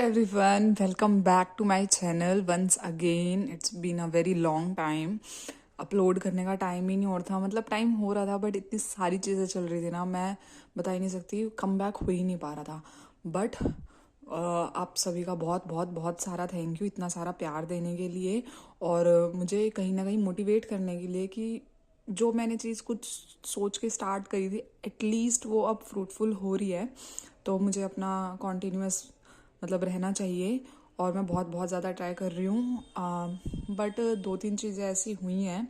everyone, welcome back to my channel once again. It's been a very long time. Upload करने का time ही नहीं हो रहा था, मतलब टाइम हो रहा था बट इतनी सारी चीज़ें चल रही थी ना, मैं बता ही नहीं सकती, कम बैक हो ही नहीं पा रहा था। बट आप सभी का बहुत बहुत बहुत सारा थैंक यू इतना सारा प्यार देने के लिए और मुझे कहीं ना कहीं मोटिवेट करने के लिए कि जो मैंने चीज़ कुछ सोच के स्टार्ट करी थी एटलीस्ट वो अब फ्रूटफुल हो रही है। तो मुझे अपना कॉन्टीन्यूअस मतलब रहना चाहिए और मैं बहुत बहुत ज़्यादा ट्राई कर रही हूँ। बट दो तीन चीज़ें ऐसी हुई हैं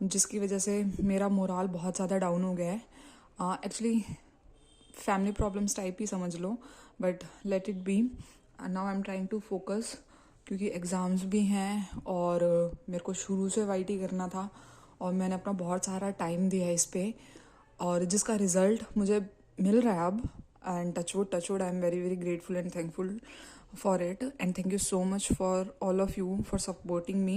जिसकी वजह से मेरा मोराल बहुत ज़्यादा डाउन हो गया है। एक्चुअली फैमिली प्रॉब्लम्स टाइप ही समझ लो, but let it be. Now I am trying to focus क्योंकि एग्ज़ाम्स भी हैं और मेरे को शुरू से वाईटी करना था और मैंने अपना बहुत सारा टाइम दिया है इस पर और जिसका रिज़ल्ट मुझे मिल रहा है अब। And touch wood I am very very grateful and thankful for it and thank you so much for all of you for supporting me.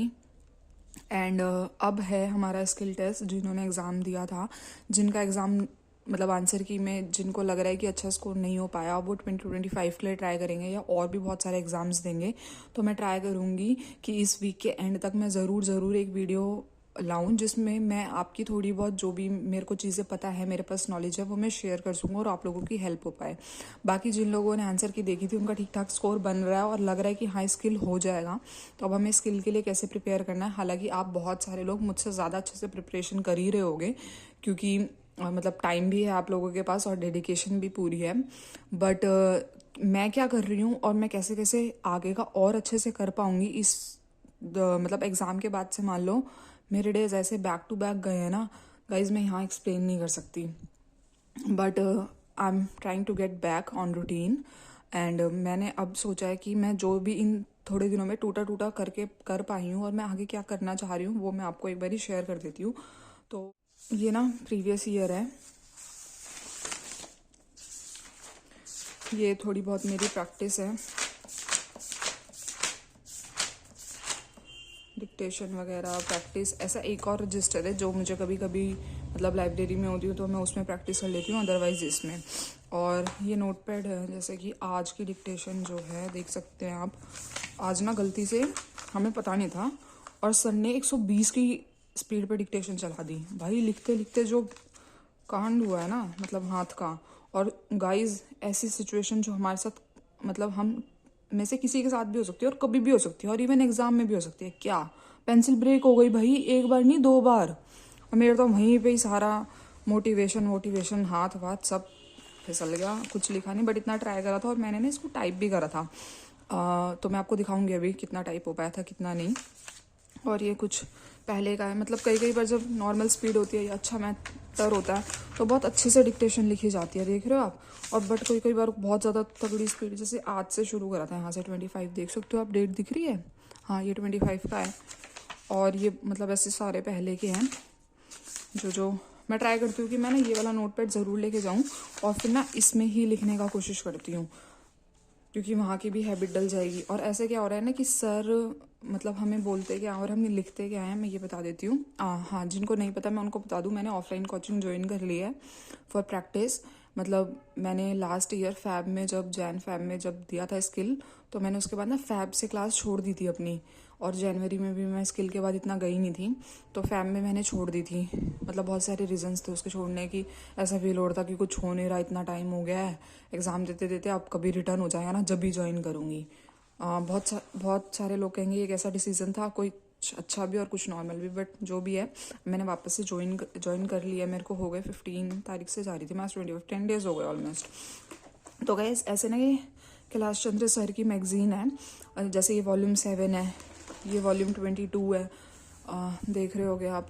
And अब है हमारा स्किल टेस्ट। जिन्होंने एग्ज़ाम दिया था, जिनका एग्ज़ाम मतलब आंसर की में जिनको लग रहा है कि अच्छा स्कोर नहीं हो पाया, वो 2025 के लिए ट्राई करेंगे या और भी बहुत सारे एग्ज़ाम्स देंगे। तो मैं ट्राई करूँगी कि इस वीक के एंड तक मैं ज़रूर एक वीडियो लाऊं जिसमें मैं आपकी थोड़ी बहुत जो भी मेरे को चीज़ें पता है, मेरे पास नॉलेज है, वो मैं शेयर कर सकूँ और आप लोगों की हेल्प हो पाए। बाकी जिन लोगों ने आंसर की देखी थी उनका ठीक ठाक स्कोर बन रहा है और लग रहा है कि हाँ स्किल हो जाएगा। तो अब हमें स्किल के लिए कैसे प्रिपेयर करना है, हालांकि आप बहुत सारे लोग मुझसे ज़्यादा अच्छे से प्रिपरेशन कर ही रहे होगे क्योंकि मतलब टाइम भी है आप लोगों के पास और डेडिकेशन भी पूरी है। बट मैं क्या कर रही हूँ और मैं कैसे कैसे आगे का और अच्छे से कर पाऊँगी इस मतलब एग्ज़ाम के बाद से मान लो मेरे डेज ऐसे बैक टू बैक गए हैं ना गाइज, मैं यहाँ एक्सप्लेन नहीं कर सकती। But I am trying to get back on routine and मैंने अब सोचा है कि मैं जो भी इन थोड़े दिनों में टूटा टूटा करके कर पाई हूँ और मैं आगे क्या करना चाह रही हूँ वो मैं आपको एक बार ही शेयर कर देती हूँ। तो ये ना प्रीवियस ईयर है, ये थोड़ी बहुत मेरी प्रैक्टिस है, डिक्टेशन वगैरह प्रैक्टिस। ऐसा एक और रजिस्टर है जो मुझे कभी कभी मतलब लाइब्रेरी में होती हूँ तो मैं उसमें प्रैक्टिस कर लेती हूँ, अदरवाइज इसमें। और ये नोट पैड है, जैसे कि आज की डिक्टेशन जो है देख सकते हैं आप। आज ना गलती से हमें पता नहीं था और सर ने 120 की स्पीड पे डिक्टेशन चला दी। भाई लिखते लिखते जो कांड हुआ है ना, मतलब हाथ का। और गाइज ऐसी सिचुएशन जो हमारे साथ मतलब हम में से किसी के साथ भी हो सकती है और कभी भी हो सकती है और इवन एग्जाम में भी हो सकती है। क्या पेंसिल ब्रेक हो गई भाई, एक बार नहीं 2 बार। और मेरा तो वहीं पे ही सारा मोटिवेशन हाथ वाथ सब फिसल गया, कुछ लिखा नहीं। बट इतना ट्राई करा था और मैंने ना इसको टाइप भी करा था। तो मैं आपको दिखाऊंगी अभी कितना टाइप हो पाया था कितना नहीं। और ये कुछ पहले का है, मतलब कई कई बार जब नॉर्मल स्पीड होती है या अच्छा मैटर होता है तो बहुत अच्छे से डिक्टेशन लिखी जाती है, देख रहे हो आप। और बट कोई कई बार बहुत ज़्यादा तगड़ी स्पीड, जैसे आज से शुरू करा था, यहाँ से 25 देख सकते हो आप, डेट दिख रही है, हाँ ये 25 का है। और ये मतलब ऐसे सारे पहले के हैं जो मैं ट्राई करती हूँ कि मैं ना ये वाला नोट पैड ज़रूर लेके जाऊँ और फिर ना इसमें ही लिखने का कोशिश करती हूँ क्योंकि वहाँ की भी हैबिट डल जाएगी। और ऐसे क्या हो रहा है ना कि सर मतलब हमें बोलते क्या और हम लिखते क्या हैं, मैं ये बता देती हूँ। हाँ, जिनको नहीं पता मैं उनको बता दूँ, मैंने ऑफलाइन कोचिंग ज्वाइन कर ली है फॉर प्रैक्टिस। मतलब मैंने लास्ट ईयर फैब में जब दिया था स्किल, तो मैंने उसके बाद ना फैब से क्लास छोड़ दी थी अपनी। और जनवरी में भी मैं स्किल के बाद इतना गई नहीं थी, तो फैब में मैंने छोड़ दी थी। मतलब बहुत सारे रीजंस थे उसके छोड़ने की। ऐसा फील हो रहा था कि कुछ हो नहीं रहा, इतना टाइम हो गया है एग्ज़ाम देते देते, अब कभी रिटर्न हो जाएगा ना जब भी ज्वाइन करूँगी। बहुत सारे लोग कहेंगे ये कैसा डिसीजन था, कोई अच्छा भी और कुछ नॉर्मल भी, बट जो भी है मैंने वापस से ज्वाइन कर लिया। मेरे को हो गए 15 तारीख से जा रही थी मैं, 10 डेज हो गए ऑलमोस्ट। तो गाइस ऐसे ना ये कैलाश चंद्र सर की मैगज़ीन है, जैसे ये वॉल्यूम 7 है, ये वॉल्यूम 22 है, देख रहे होगे आप।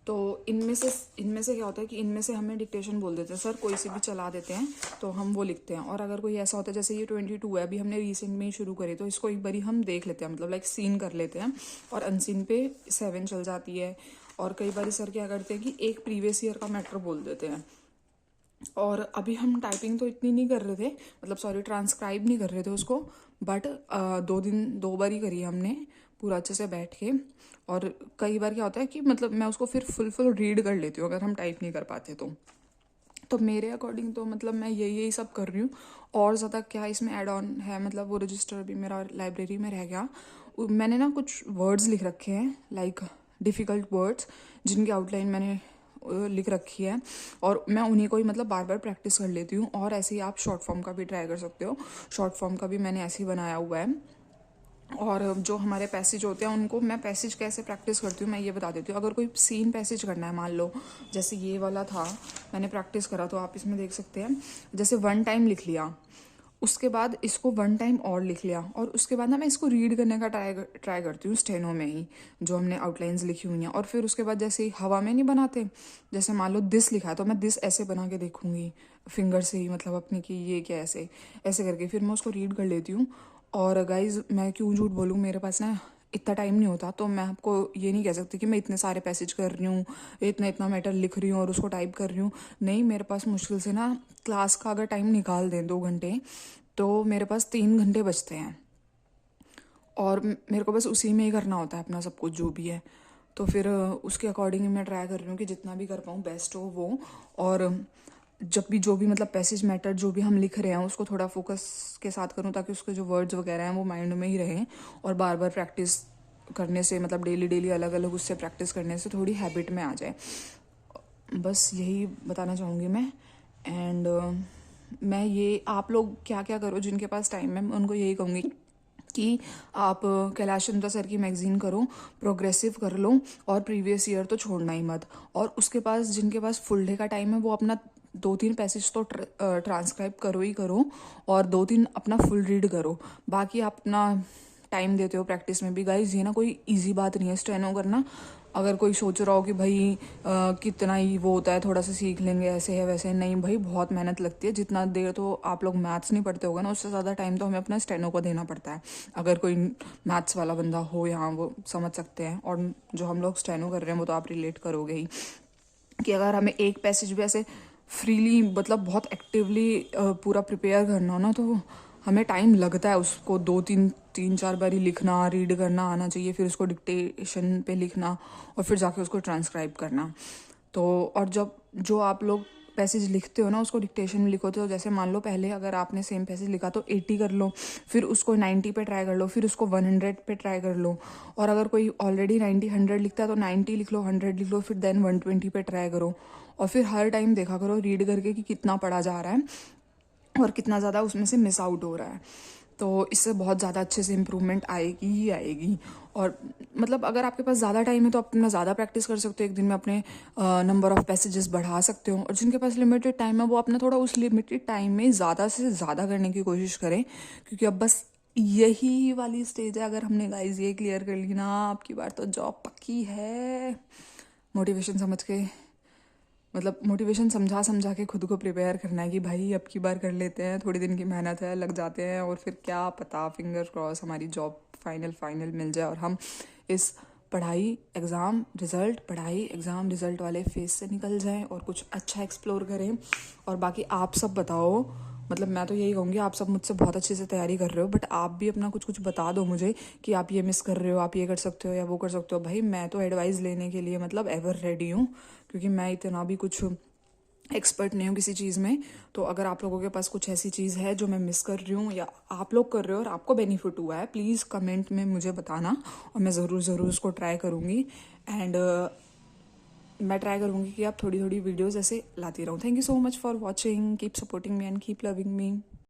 तो इनमें से क्या होता है कि इनमें से हमें डिक्टेशन बोल देते हैं सर, कोई से भी चला देते हैं तो हम वो लिखते हैं। और अगर कोई ऐसा होता है जैसे ये 22 है, अभी हमने रिसेंट में ही शुरू करी, तो इसको एक बारी हम देख लेते हैं, मतलब लाइक सीन कर लेते हैं। और अनसीन पे 7 चल जाती है। और कई बार सर क्या करते हैं कि एक प्रीवियस ईयर का मैटर बोल देते हैं। और अभी हम टाइपिंग तो इतनी नहीं कर रहे थे, मतलब सॉरी ट्रांसक्राइब नहीं कर रहे थे उसको, बट 2 बार ही करी हमने पूरा अच्छे से बैठ के। और कई बार क्या होता है कि मतलब मैं उसको फिर फुल रीड कर लेती हूँ अगर हम टाइप नहीं कर पाते तो। तो मेरे अकॉर्डिंग तो मतलब मैं यही सब कर रही हूँ। और ज़्यादा क्या इसमें ऐड ऑन है, मतलब वो रजिस्टर भी मेरा लाइब्रेरी में रह गया। मैंने ना कुछ वर्ड्स लिख रखे हैं, लाइक डिफ़िकल्ट वर्ड्स, जिनकी आउटलाइन मैंने लिख रखी है, और मैं उन्हीं को ही मतलब बार बार प्रैक्टिस कर लेती हूँ। और ऐसे ही आप शॉर्ट फॉर्म का भी ट्राई कर सकते हो। शॉर्ट फॉर्म का भी मैंने ऐसे ही बनाया हुआ है। और जो हमारे पैसेज होते हैं उनको मैं पैसेज कैसे प्रैक्टिस करती हूँ मैं ये बता देती हूँ। अगर कोई सीन पैसेज करना है, मान लो जैसे ये वाला था, मैंने प्रैक्टिस करा, तो आप इसमें देख सकते हैं जैसे 1 टाइम लिख लिया, उसके बाद इसको 1 टाइम और लिख लिया, और उसके बाद ना मैं इसको रीड करने का ट्राई करती हूँ स्टेनो में ही, जो हमने आउटलाइंस लिखी हुई हैं। और फिर उसके बाद जैसे ही हवा में नहीं बनाते, जैसे मान लो दिस लिखा है तो मैं दिस ऐसे बना के देखूंगी फिंगर से ही, मतलब अपने कि ये क्या, ऐसे ऐसे करके फिर मैं उसको रीड कर लेती हूँ। और गाइज मैं क्यों झूठ बोलूँ, मेरे पास ना इतना टाइम नहीं होता, तो मैं आपको ये नहीं कह सकती कि मैं इतने सारे पैसेज कर रही हूँ, इतना इतना मैटर लिख रही हूँ और उसको टाइप कर रही हूँ। नहीं, मेरे पास मुश्किल से ना क्लास का अगर टाइम निकाल दें 2 घंटे, तो मेरे पास 3 घंटे बचते हैं, और मेरे को बस उसी में ही करना होता है अपना सब कुछ जो भी है। तो फिर उसके अकॉर्डिंग मैं ट्राई कर रही हूँ कि जितना भी कर पाऊँ बेस्ट हो वो। और जब भी जो भी मतलब पैसेज मैटर जो भी हम लिख रहे हैं उसको थोड़ा फोकस के साथ करूँ, ताकि उसके जो वर्ड्स वगैरह हैं वो माइंड में ही रहें, और बार बार प्रैक्टिस करने से, मतलब डेली डेली अलग अलग उससे प्रैक्टिस करने से थोड़ी हैबिट में आ जाए। बस यही बताना चाहूँगी मैं। एंड मैं ये, आप लोग क्या क्या करो जिनके पास टाइम है, मैं उनको यही कहूँगी कि आप कैलाश चंद्रा सर की मैगज़ीन करो, प्रोग्रेसिव कर लो, और प्रीवियस ईयर तो छोड़ना ही मत। और उसके पास जिनके पास फुल डे का टाइम है वो अपना 2-3 पैसेज तो ट्रांसक्राइब करो ही करो, और 2-3 अपना फुल रीड करो। बाकी आप अपना टाइम देते हो प्रैक्टिस में भी। गाइज ये ना कोई इजी बात नहीं है स्टेनो करना। अगर कोई सोच रहा हो कि भाई कितना ही वो होता है, थोड़ा सा सीख लेंगे, ऐसे है वैसे है, नहीं भाई, बहुत मेहनत लगती है। जितना देर तो आप लोग मैथ्स नहीं पढ़ते होगा ना, उससे ज़्यादा टाइम तो हमें अपना स्टेनो को देना पड़ता है। अगर कोई मैथ्स वाला बंदा हो यहाँ, वो समझ सकते हैं। और जो हम लोग स्टेनो कर रहे हैं वो तो आप रिलेट करोगे ही, कि अगर हमें एक पैसेज भी ऐसे फ्रीली, मतलब बहुत एक्टिवली पूरा प्रिपेयर करना हो ना, तो हमें टाइम लगता है उसको 2-3-4 बारी लिखना, रीड करना आना चाहिए, फिर उसको डिक्टेशन पे लिखना, और फिर जाके उसको ट्रांसक्राइब करना। तो और जब जो आप लोग पैसेज लिखते हो ना उसको डिक्टेशन में लिखो, तो जैसे मान लो पहले अगर आपने सेम पैसेज लिखा तो 80 कर लो, फिर उसको 90 पे ट्राई कर लो, फिर उसको 100 पे ट्राई कर लो। और अगर कोई ऑलरेडी 90-100 लिखता है तो 90 लिख लो, 100 लिख लो, फिर देन 120 पे ट्राई करो। और फिर हर टाइम देखा करो रीड करके कि कितना पढ़ा जा रहा है और कितना ज़्यादा उसमें से मिस आउट हो रहा है। तो इससे बहुत ज़्यादा अच्छे से इम्प्रूवमेंट आएगी ही आएगी। और मतलब अगर आपके पास ज़्यादा टाइम है तो अपना ज़्यादा प्रैक्टिस कर सकते हो, एक दिन में अपने नंबर ऑफ़ पैसेजेस बढ़ा सकते हो। और जिनके पास लिमिटेड टाइम है वो अपना थोड़ा उस लिमिटेड टाइम में ज़्यादा से ज़्यादा करने की कोशिश करें, क्योंकि अब बस यही वाली स्टेज है। अगर हमने गाइस ये क्लियर कर ली ना, आपकी बार तो जॉब पक्की है। मोटिवेशन समझ के, मतलब मोटिवेशन समझा समझा के खुद को प्रिपेयर करना है कि भाई अब की बार कर लेते हैं, थोड़ी दिन की मेहनत है, लग जाते हैं, और फिर क्या पता, फिंगर क्रॉस, हमारी जॉब फाइनल मिल जाए और हम इस पढ़ाई एग्ज़ाम रिज़ल्ट वाले फेज से निकल जाएं और कुछ अच्छा एक्सप्लोर करें। और बाकी आप सब बताओ, मतलब मैं तो यही कहूँगी, आप सब मुझसे बहुत अच्छे से तैयारी कर रहे हो, बट आप भी अपना कुछ कुछ बता दो मुझे कि आप ये मिस कर रहे हो, आप ये कर सकते हो या वो कर सकते हो। भाई मैं तो एडवाइस लेने के लिए मतलब एवर रेडी हूँ, क्योंकि मैं इतना भी कुछ एक्सपर्ट नहीं हूँ किसी चीज़ में। तो अगर आप लोगों के पास कुछ ऐसी चीज़ है जो मैं मिस कर रही हूँ या आप लोग कर रहे हो और आपको बेनिफिट हुआ है, प्लीज़ कमेंट में मुझे बताना, और मैं ज़रूर उसको ट्राई करूँगी। एंड मैं ट्राई करूँगी कि आप थोड़ी थोड़ी वीडियोज़ ऐसे लाती रहूँ। Thank you so much for watching, keep supporting me and keep loving me.